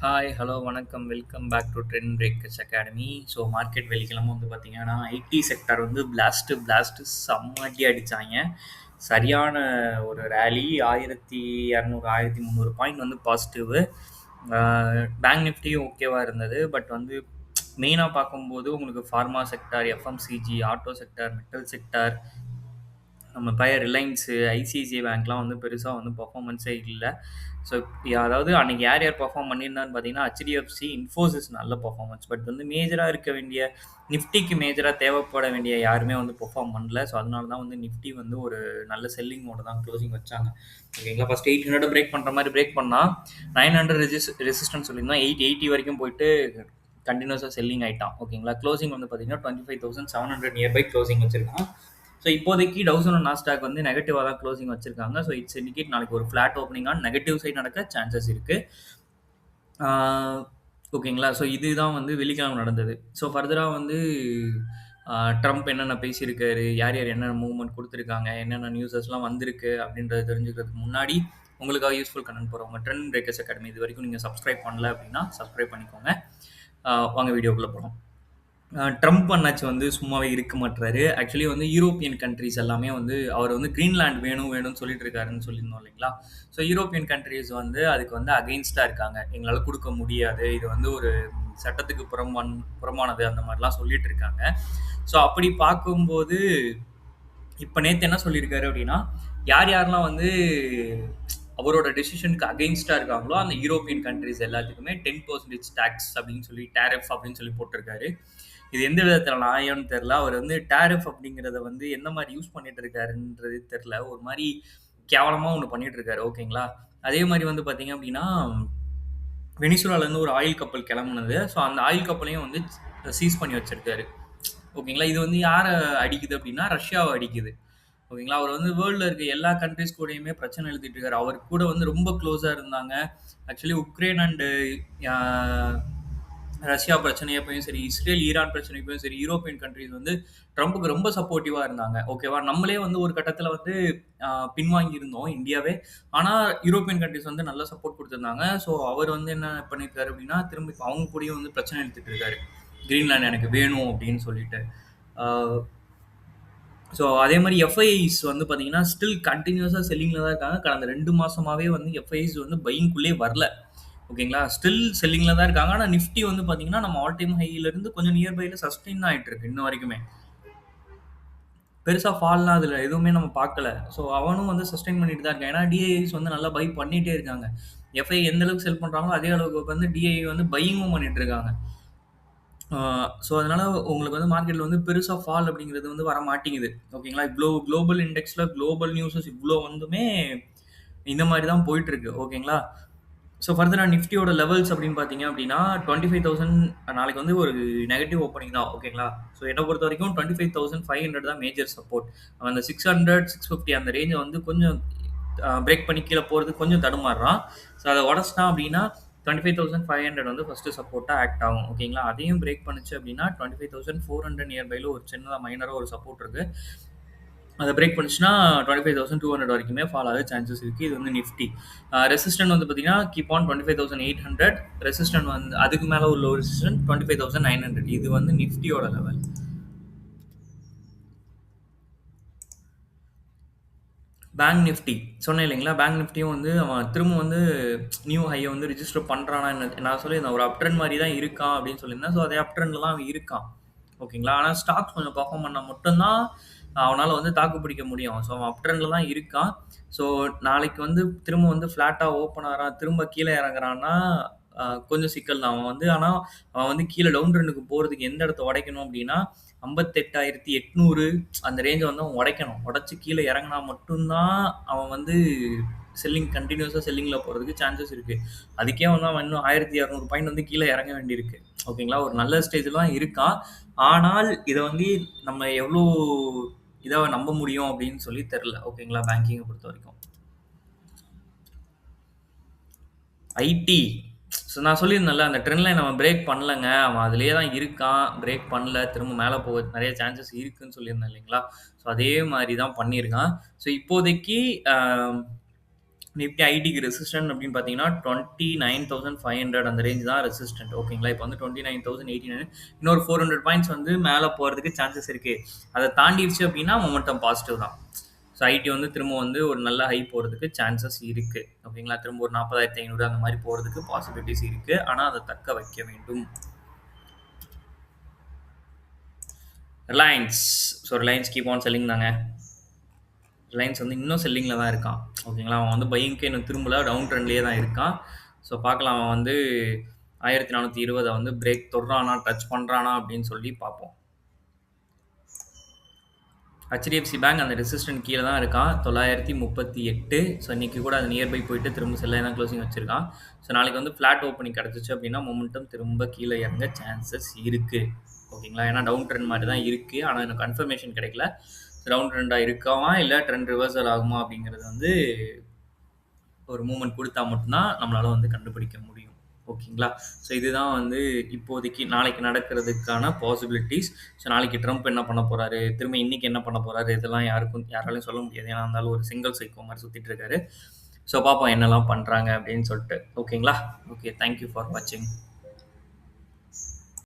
Hi, hello, வணக்கம். Welcome back to Trend Breakers academy. So market வெள்ளிக்கிழமை வந்து பார்த்தீங்கன்னா, ஐடி செக்டார் வந்து பிளாஸ்ட்டு செம்ம அடி அடிச்சாய்ங்க. சரியான ஒரு ரேலி 1200, 1300 பாயிண்ட் வந்து பாசிட்டிவு. பேங்க் நிஃப்டியும் ஓகேவா இருந்தது. பட் வந்து மெயினா பார்க்கும்போது உங்களுக்கு pharma sector, FMCG, auto sector, metal sector, நம்ம ரிலையன்ஸு, ஐசிஐசிஐ பேங்க்லாம் வந்து பெருசா வந்து பெர்ஃபார்மன்ஸே இல்ல. ஸோ அதாவது அன்னைக்கு யார் யார் பெர்ஃபார்ம் பண்ணியிருந்தான்னு பார்த்தீங்கன்னா, ஹெச்டிஎஃப்சி, இன்ஃபோசிஸ் நல்ல பெர்ஃபார்மன்ஸ். பட் வந்து மேஜரா இருக்க வேண்டிய நிஃப்டிக்கு மேஜரா தேவைப்பட வேண்டிய யாருமே வந்து பெர்ஃபார்ம் பண்ணல. ஸோ அதனால தான் வந்து நிஃப்டி வந்து ஒரு நல்ல செல்லிங் மோட தான் க்ளோசிங் வச்சாங்க. ஓகேங்களா, ஃபர்ஸ்ட் 800 பிரேக் பண்ற மாதிரி பிரேக் பண்ணா 900 ரெசிஸ்டன்ஸ் சொல்லியிருந்தோம். 880 வரைக்கும் போயிட்டு கண்டினியூஸா செல்லிங் ஆயிட்டான். ஓகேங்களா, க்ளோசிங் வந்து பார்த்தீங்கன்னா 25,700 நியர்பை க்ளோசிங் வச்சிருக்கான். ஸோ இப்போதைக்கு டவுசன் அண்ட் நாஸ்டாக் வந்து நெகட்டிவாக தான் க்ளோசிங் வச்சிருக்காங்க. ஸோ இட்ஸ் இண்டிகேட் நாளைக்கு ஒரு flat opening on negative side நடக்க சான்சஸ் இருக்கு. ஓகேங்களா, ஸோ இதுதான் வந்து வெள்ளிக்கிழமை நடந்தது. ஸோ ஃபர்தராக வந்து ட்ரம்ப் என்னென்ன பேசியிருக்காரு, யார் யார் என்னென்ன மூவ்மெண்ட் கொடுத்துருக்காங்க, என்னென்ன நியூஸஸ்லாம் வந்திருக்கு அப்படின்றத தெரிஞ்சுக்கிறதுக்கு முன்னாடி உங்களுக்காக யூஸ்ஃபுல் கண்டென்ட் போகிறவங்க ட்ரெண்ட் பிரேக்கர்ஸ் அகாடமி இது வரைக்கும் நீங்கள் சப்ஸ்கிரைப் பண்ணல அப்படின்னா சப்ஸ்கிரைப் பண்ணிக்கோங்க. வாங்க வீடியோக்குள்ளே போகிறோம். ட்ரம்ப் அண்ணாச்சி வந்து சும்மாவே இருக்க மாட்டுறாரு. ஆக்சுவலி வந்து யூரோப்பியன் கண்ட்ரீஸ் எல்லாமே வந்து அவர் வந்து கிரீன்லாண்ட் வேணும் வேணும்னு சொல்லிட்டு இருக்காருன்னு சொல்லியிருந்தோம் இல்லைங்களா. ஸோ யூரோப்பியன் கண்ட்ரீஸ் வந்து அதுக்கு வந்து அகெயின்ஸ்டாக இருக்காங்க. எங்களால் கொடுக்க முடியாது, இது வந்து ஒரு சட்டத்துக்கு புறமானது அந்த மாதிரிலாம் சொல்லிட்டு இருக்காங்க. ஸோ அப்படி பார்க்கும்போது இப்போ நேற்று என்ன சொல்லியிருக்காரு அப்படின்னா, யார் யாரெல்லாம் வந்து அவரோட டெசிஷனுக்கு அகெயின்ஸ்டாக இருக்காங்களோ அந்த யூரோப்பியன் கண்ட்ரீஸ் எல்லாத்துக்குமே 10% டேக்ஸ் அப்படின்னு சொல்லி டேரிஃப் அப்படின்னு சொல்லி போட்டிருக்காரு. இது எந்த விதத்தில் நியாயம்னு தெரில. அவர் வந்து டேரிஃப் அப்படிங்கிறத வந்து எந்த மாதிரி யூஸ் பண்ணிட்டு இருக்காருன்றது தெரில. ஒரு மாதிரி கேவலமாக ஒன்று பண்ணிட்டு இருக்காரு. ஓகேங்களா, அதே மாதிரி வந்து பார்த்தீங்க அப்படின்னா, வெனிசுலாலேருந்து ஒரு ஆயில் கப்பல் கிளம்புனது. ஸோ அந்த ஆயில் கப்பலையும் வந்து சீஸ் பண்ணி வச்சிருக்காரு. ஓகேங்களா, இது வந்து யாரை அடிக்குது அப்படின்னா ரஷ்யாவை அடிக்குது. ஓகேங்களா, அவர் வந்து வேர்ல்டில் இருக்க எல்லா கண்ட்ரிஸ் கூடயுமே பிரச்சனை எழுதிட்டு இருக்காரு. அவர் கூட வந்து ரொம்ப க்ளோஸாக இருந்தாங்க. ஆக்சுவலி உக்ரைன் அண்டு ரஷ்யா பிரச்சனையப்பையும் சரி, இஸ்ரேல் ஈரான் பிரச்சனைப்பையும் சரி, யூரோப்பியன் கண்ட்ரிஸ் வந்து ட்ரம்ப்புக்கு ரொம்ப சப்போர்ட்டிவாக இருந்தாங்க. ஓகேவா, நம்மளே வந்து ஒரு கட்டத்தில் வந்து பின்வாங்கி இருந்தோம் இந்தியாவே. ஆனால் யூரோப்பியன் கண்ட்ரிஸ் வந்து நல்ல சப்போர்ட் கொடுத்துருந்தாங்க. ஸோ அவர் வந்து என்ன பண்ணியிருக்காரு அப்படின்னா, திரும்பி அவங்க கூடயும் வந்து பிரச்சனை எடுத்துட்டு இருக்காரு. கிரீன்லாண்ட் எனக்கு வேணும் அப்படின்னு சொல்லிட்டு. ஸோ அதே மாதிரி எஃப்ஐஸ் வந்து பார்த்தீங்கன்னா ஸ்டில் கண்டினியூஸாக செல்லிங்கில் தான் இருக்காங்க. கடந்த 2 மாதமாகவே வந்து எஃப்ஐஸ் வந்து பையிங்குள்ளே வரல. ஓகேங்களா, ஸ்டில் செல்லிங்கில் தான் இருக்காங்க. ஆனால் நிஃப்டி வந்து பார்த்தீங்கன்னா நம்ம ஆல் டைம் ஹையிலேருந்து கொஞ்சம் நியர்பையில் சஸ்டெயின் தான் ஆகிட்டு இருக்கு. இன்ன வரைக்குமே பெருசாக ஃபால்லாம் அதில் எதுவுமே நம்ம பார்க்கல. ஸோ அவனும் வந்து சஸ்டெயின் பண்ணிட்டு தான் இருக்கான். ஏன்னா டிஐஸ் வந்து நல்லா பை பண்ணிகிட்டே இருக்காங்க. எஃப்ஐ எந்த அளவுக்கு செல் பண்ணுறாங்களோ அதே அளவுக்கு வந்து டிஐ வந்து பையிங்கும் பண்ணிட்டு இருக்காங்க. ஸோ அதனால உங்களுக்கு வந்து மார்க்கெட்டில் வந்து பெருசாக ஃபால் அப்படிங்கிறது வந்து வர மாட்டேங்குது. ஓகேங்களா, இவ்வளோ குளோபல் இண்டெக்ஸில் குளோபல் நியூஸஸ் இவ்வளோ வந்துமே இந்த மாதிரி தான் போயிட்டுருக்கு. ஓகேங்களா, ஸோ ஃபர்தராக நிஃப்டியோட லெவல்ஸ் அப்படின்னு பார்த்தீங்க அப்படின்னா 25,000 நாளைக்கு வந்து ஒரு நெகட்டிவ் ஓப்பனிங் தான். ஓகேங்களா, ஸோ என்னை பொறுத்த வரைக்கும் 25,500 தான் மேஜர் சப்போர்ட். அந்த 600, 650 அந்த ரேஞ்சை வந்து கொஞ்சம் பிரேக் பண்ணி கீழே போகிறதுக்கு கொஞ்சம் தடுமாறுறான். ஸோ அதை உடச்சிட்டான் அப்படின்னா 25,500 வந்து ஃபஸ்ட்டு சப்போர்ட்டாக ஆக்ட் ஆகும். ஓகேங்களா, அதையும் பிரேக் பண்ணுச்சு அப்படின்னா 25,400 நியர்பையில் ஒரு சின்னதாக மைனராக ஒரு சப்போர்ட் இருக்குது. அதை பிரேக் பண்ணிச்சுன்னா 25,200 வரைக்குமே ஃபால் ஆக சான்சஸ் இருக்குது. இது வந்து நிஃப்டி. ரெசிஸ்டன்ட் வந்து பார்த்தீங்கன்னா கீப் ஆன் 25,800. ரெசிஸ்டன்ட் வந்து அதுக்கு மேலே உள்ள ஒரு ரெசிஸ்டன்ட் 25,900. இது வந்து நிஃப்டியோட லெவல். பேங்க் நிஃப்டி சொன்னேன் இல்லைங்களா, பேங்க் நிஃப்டியும் வந்து அவன் திரும்ப வந்து நியூ ஹையை வந்து ரிஜிஸ்டர் பண்ணுறானா நான் சொல்லியிருந்தேன். ஒரு அப் ட்ரெண்ட் மாதிரி தான் இருக்கான் அப்படின்னு சொல்லியிருந்தேன். ஸோ அதே அப் ட்ரெண்டில் தான் அவன் இருக்கான். ஓகேங்களா, ஆனால் ஸ்டாக்ஸ் கொஞ்சம் பர்ஃபார்ம் பண்ணால் மட்டும்தான் அவனால் வந்து தாக்கு பிடிக்க முடியும். ஸோ அவன் அப் ட்ரெண்டில் தான் இருக்கான். ஸோ நாளைக்கு வந்து திரும்ப வந்து ஃப்ளாட்டாக ஓப்பன் ஆகிறான், திரும்ப கீழே இறங்குறான்னா கொஞ்சம் சிக்கல் தான். ஆனால் அவன் வந்து கீழே டவுன் ட்ரெண்டுக்கு போகிறதுக்கு எந்த இடத்த உடைக்கணும் அப்படின்னா 58,800 அந்த ரேஞ்சை வந்து அவன் உடைக்கணும். உடச்சி கீழே இறங்கினா மட்டும்தான் அவன் வந்து கண்டினியூஸாக செல்லிங்கில் போகிறதுக்கு சான்சஸ் இருக்குது. அதுக்கே வந்து அவன் இன்னும் 1,200 பாயிண்ட் வந்து கீழே இறங்க வேண்டியிருக்கு. ஓகேங்களா, ஒரு நல்ல ஸ்டேஜில் தான் இருக்கான். ஆனால் இதை வந்து நம்ம எவ்வளோ இதாக நம்ப முடியும் அப்படின்னு சொல்லி தெரில. ஓகேங்களா, பேங்கிங்கை பொறுத்த வரைக்கும் ஐடி. ஸோ நான் சொல்லியிருந்தேன்ல அந்த ட்ரெண்ட் லைன் அவன் பிரேக் பண்ணலங்க. அவன் அதிலேயே தான் இருக்கான். பிரேக் பண்ணல, திரும்ப மேலே போக நிறைய சான்சஸ் இருக்குன்னு சொல்லியிருந்தேன் இல்லைங்களா. ஸோ அதே மாதிரி தான் பண்ணியிருக்கான். ஸோ இப்போதைக்கு நிஃப்டி ஐடிக்கு ரெசிஸ்டன்ட் அப்படின்னு பார்த்தீங்கன்னா 29,500 அந்த ரேஞ்ச் தான் ரெசிஸ்டன்ட் ஓகேங்களா. இப்போ வந்து 29,089 இன்னொரு 400 பாயிண்ட்ஸ் வந்து மேலே போகிறதுக்கு சான்சஸ் இருக்குது. அதை தாண்டிடுச்சு அப்படின்னா மொமெண்டம் பாசிட்டிவ் தான். ஸோ ஐடி வந்து திரும்ப வந்து ஒரு நல்ல ஹை போகிறதுக்கு சான்சஸ் இருக்குது ஓகேங்களா. திரும்ப ஒரு 40,500 அந்த மாதிரி போகிறதுக்கு பாசிபிலிட்டிஸ் இருக்குது. ஆனால் அதை தக்க வைக்க வேண்டும். Reliance. So Reliance keep on selling தாங்க. ரிலையன்ஸ் வந்து இன்னும் செல்லிங்கில் தான் இருக்கான் ஓகேங்களா. அவன் வந்து பையிங்க்கு இன்னும் திரும்பல, டவுன் ட்ரெண்ட்லேயே தான் இருக்கான். ஸோ பார்க்கலாம் அவன் வந்து 1420 வந்து பிரேக் தொடுறானா, டச் பண்ணுறானா அப்படின்னு சொல்லி பார்ப்போம். ஹெச்டிஎஃப்சி பேங்க் அந்த ரெசிஸ்டன்ட் கீழே தான் இருக்கான் 938. ஸோ இன்றைக்கி கூட அது நியர்பை போயிட்டு திரும்ப செல்லாக தான் க்ளோசிங் வச்சுருக்கான். ஸோ நாளைக்கு வந்து ஃப்ளாட் ஓப்பனிங் கிடச்சிச்சு அப்படின்னா மொமெண்டம் திரும்ப கீழே இறங்க சான்சஸ் இருக்குது ஓகேங்களா. ஏன்னா டவுன் ட்ரெண்ட் மாதிரி தான் இருக்குது. ஆனால் எனக்கு கன்ஃபர்மேஷன் கிடைக்கல. டவுன் ட்ரெண்டாக இருக்காமா இல்லை ட்ரெண்ட் ரிவர்சல் ஆகுமா அப்படிங்கிறது வந்து ஒரு மூமெண்ட் கொடுத்தா மட்டும்தான் நம்மளால் வந்து கண்டுபிடிக்க முடியும் ஓகேங்களா. ஸோ இதுதான் வந்து இப்போதைக்கு நாளைக்கு நடக்கிறதுக்கான பாசிபிலிட்டிஸ். ஸோ நாளைக்கு ட்ரம்ப் என்ன பண்ண போகிறாரு, திரும்ப இன்றைக்கி என்ன பண்ண போகிறாரு, இதெல்லாம் யாராலையும் சொல்ல முடியாது. ஏன்னா இருந்தாலும் ஒரு சிங்கிள் சைக்கோ மாதிரி சுற்றிட்டு இருக்காரு. ஸோ பார்ப்போம் என்னெல்லாம் பண்ணுறாங்க அப்படின்னு சொல்லிட்டு ஓகேங்களா. ஓகே, தேங்க்யூ ஃபார் வாட்சிங்.